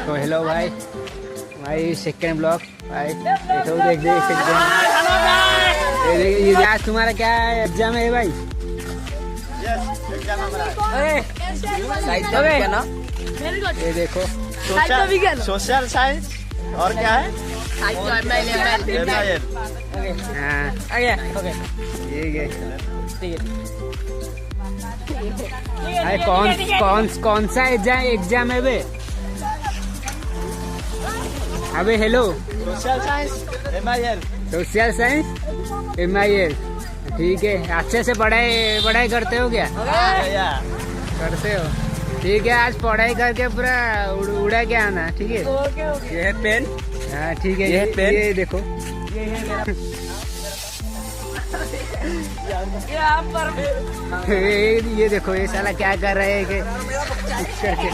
तो हेलो भाई, भाई सेकंड ब्लॉग भाई। देखो देख देख ये आज तुम्हारा क्या एग्जाम है भाई? ये देखो सोशल साइंस और क्या है? भाई कौन सा एग्जाम है बे? अबे hello, social science MIL। Social science MIL, ठीक है। अच्छे से पढ़ाई करते हो क्या? करते हो, ठीक है। आज पढ़ाई करके पूरा उड़ा के आना, ठीक है। ये है पेन। हाँ ठीक है। ये है पेन। ये देखो, ये देखो, ये साला क्या कर रहे हैं कि करके